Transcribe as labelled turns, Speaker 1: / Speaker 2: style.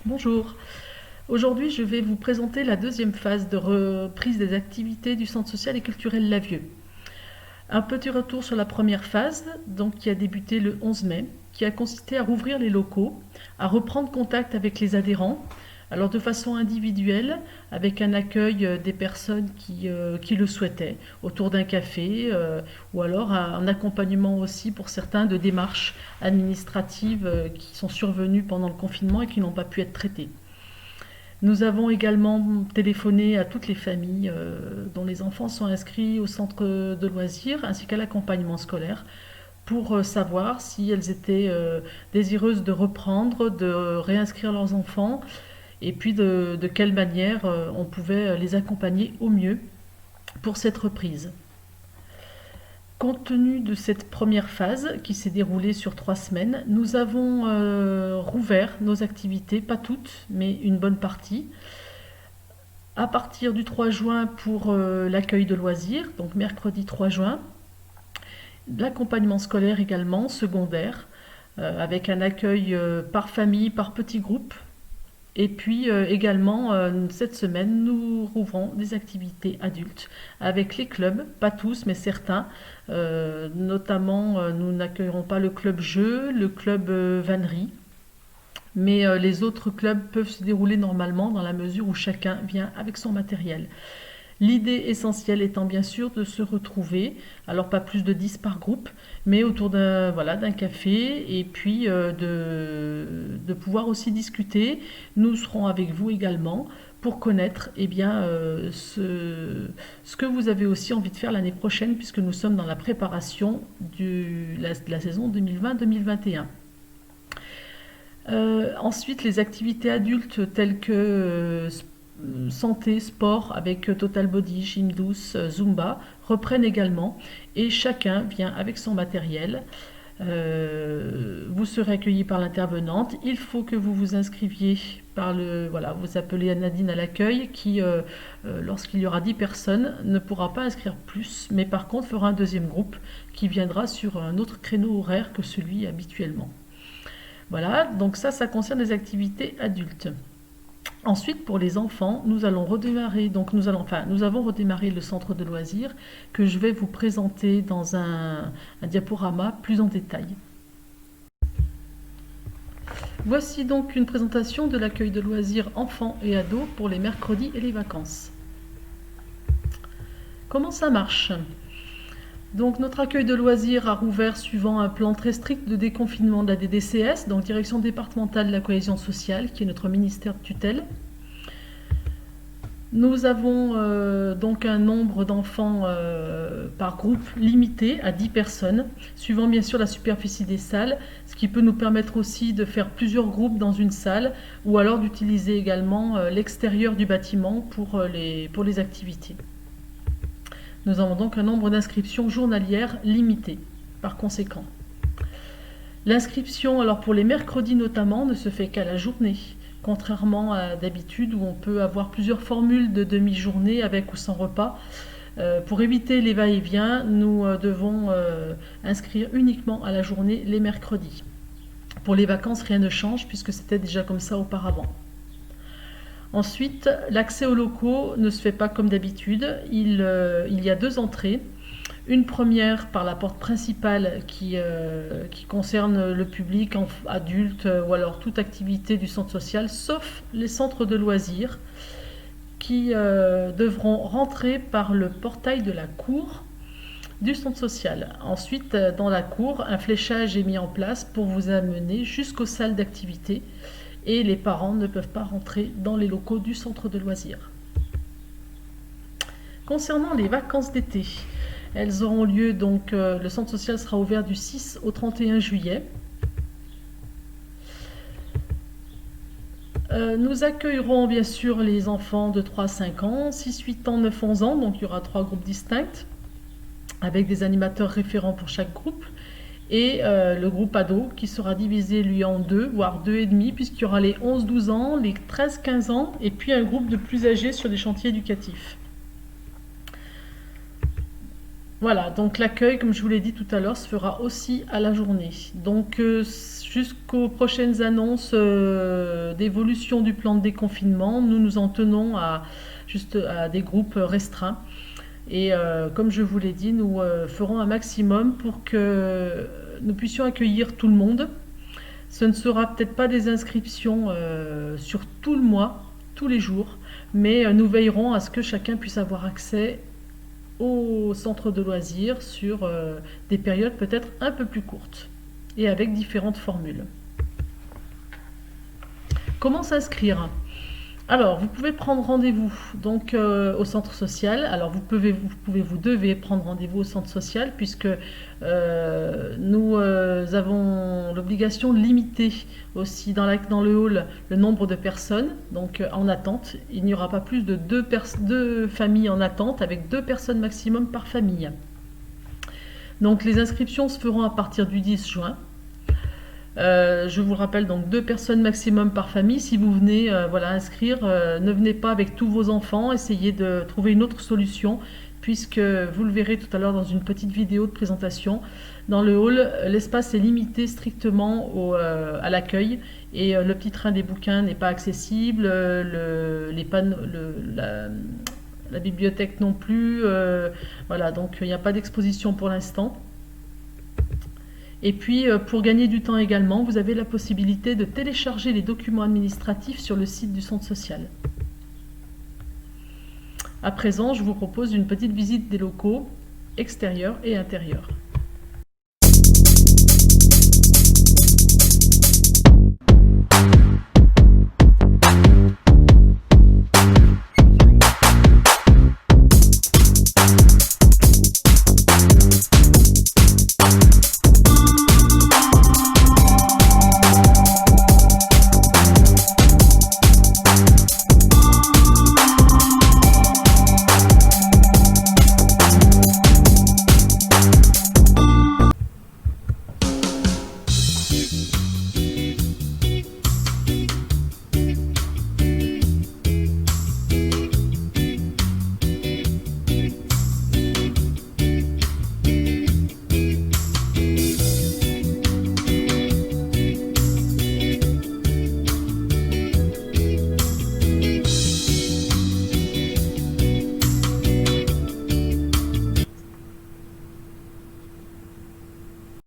Speaker 1: Bonjour. Aujourd'hui, je vais vous présenter la deuxième phase de reprise des activités du Centre social et culturel Lavieux. Un petit retour sur la première phase, donc qui a débuté le 11 mai, qui a consisté à rouvrir les locaux, à reprendre contact avec les adhérents, alors de façon individuelle, avec un accueil des personnes qui le souhaitaient, autour d'un café, ou alors un accompagnement aussi pour certains de démarches administratives qui sont survenues pendant le confinement et qui n'ont pas pu être traitées. Nous avons également téléphoné à toutes les familles dont les enfants sont inscrits au centre de loisirs ainsi qu'à l'accompagnement scolaire pour savoir si elles étaient désireuses de reprendre, de réinscrire leurs enfants et puis de quelle manière on pouvait les accompagner au mieux pour cette reprise. Compte tenu de cette première phase qui s'est déroulée sur 3 semaines, nous avons rouvert nos activités, pas toutes, mais une bonne partie, à partir du 3 juin pour l'accueil de loisirs, donc mercredi 3 juin, l'accompagnement scolaire également, secondaire, avec un accueil par famille, par petits groupes. Et puis également, cette semaine, nous rouvrons des activités adultes avec les clubs, pas tous, mais certains. Notamment, nous n'accueillerons pas le club jeu, le club vannerie, mais les autres clubs peuvent se dérouler normalement dans la mesure où chacun vient avec son matériel. L'idée essentielle étant bien sûr de se retrouver, alors pas plus de 10 par groupe, mais autour d'un café et puis de pouvoir aussi discuter. Nous serons avec vous également pour connaître ce que vous avez aussi envie de faire l'année prochaine puisque nous sommes dans la préparation de la saison 2020-2021. Ensuite, les activités adultes telles que santé, sport avec Total Body, gym douce, Zumba reprennent également et chacun vient avec son matériel. Vous serez accueilli par l'intervenante. Il faut que vous vous inscriviez vous appelez Nadine à l'accueil qui, lorsqu'il y aura 10 personnes, ne pourra pas inscrire plus, mais par contre fera un deuxième groupe qui viendra sur un autre créneau horaire que celui habituellement. Voilà, donc ça concerne les activités adultes. Ensuite, pour les enfants, nous avons redémarré le centre de loisirs que je vais vous présenter dans un diaporama plus en détail. Voici donc une présentation de l'accueil de loisirs enfants et ados pour les mercredis et les vacances. Comment ça marche ? Donc notre accueil de loisirs a rouvert suivant un plan très strict de déconfinement de la DDCS, donc Direction départementale de la cohésion sociale, qui est notre ministère de tutelle. Nous avons donc un nombre d'enfants par groupe limité à 10 personnes, suivant bien sûr la superficie des salles, ce qui peut nous permettre aussi de faire plusieurs groupes dans une salle, ou alors d'utiliser également l'extérieur du bâtiment pour les activités. Nous avons donc un nombre d'inscriptions journalières limité, par conséquent. L'inscription, alors pour les mercredis notamment, ne se fait qu'à la journée, contrairement à d'habitude où on peut avoir plusieurs formules de demi-journée avec ou sans repas. Pour éviter les va-et-vient, nous devons inscrire uniquement à la journée les mercredis. Pour les vacances, rien ne change puisque c'était déjà comme ça auparavant. Ensuite, l'accès aux locaux ne se fait pas comme d'habitude. Il y a 2 entrées. Une première par la porte principale qui concerne le public adulte ou alors toute activité du centre social, sauf les centres de loisirs qui devront rentrer par le portail de la cour du centre social. Ensuite, dans la cour, un fléchage est mis en place pour vous amener jusqu'aux salles d'activité. Et les parents ne peuvent pas rentrer dans les locaux du centre de loisirs. Concernant les vacances d'été, elles auront lieu, donc le centre social sera ouvert du 6 au 31 juillet. Nous accueillerons bien sûr les enfants de 3 à 5 ans, 6, 8 ans, 9, 11 ans, donc il y aura 3 groupes distincts, avec des animateurs référents pour chaque groupe. Et le groupe ado qui sera divisé lui en 2, voire 2,5, puisqu'il y aura les 11-12 ans, les 13-15 ans, et puis un groupe de plus âgés sur des chantiers éducatifs. Voilà, donc l'accueil, comme je vous l'ai dit tout à l'heure, se fera aussi à la journée. Donc jusqu'aux prochaines annonces d'évolution du plan de déconfinement, nous nous en tenons juste à des groupes restreints. Et comme je vous l'ai dit, nous ferons un maximum pour que nous puissions accueillir tout le monde. Ce ne sera peut-être pas des inscriptions sur tout le mois, tous les jours, mais nous veillerons à ce que chacun puisse avoir accès au centre de loisirs sur des périodes peut-être un peu plus courtes et avec différentes formules. Comment s'inscrire? Alors, vous pouvez prendre rendez-vous donc au centre social. Alors, vous devez prendre rendez-vous au centre social puisque nous avons l'obligation de limiter aussi dans le hall le nombre de personnes donc en attente. Il n'y aura pas plus de deux familles en attente avec 2 personnes maximum par famille. Donc, les inscriptions se feront à partir du 10 juin. Je vous rappelle donc 2 personnes maximum par famille. Si vous venez inscrire, ne venez pas avec tous vos enfants, essayez de trouver une autre solution puisque vous le verrez tout à l'heure dans une petite vidéo de présentation. Dans le hall, l'espace est limité strictement à l'accueil et le petit train des bouquins n'est pas accessible, la bibliothèque non plus, voilà, donc il n'y a pas d'exposition pour l'instant. Et puis, pour gagner du temps également, vous avez la possibilité de télécharger les documents administratifs sur le site du centre social. À présent, je vous propose une petite visite des locaux extérieurs et intérieurs.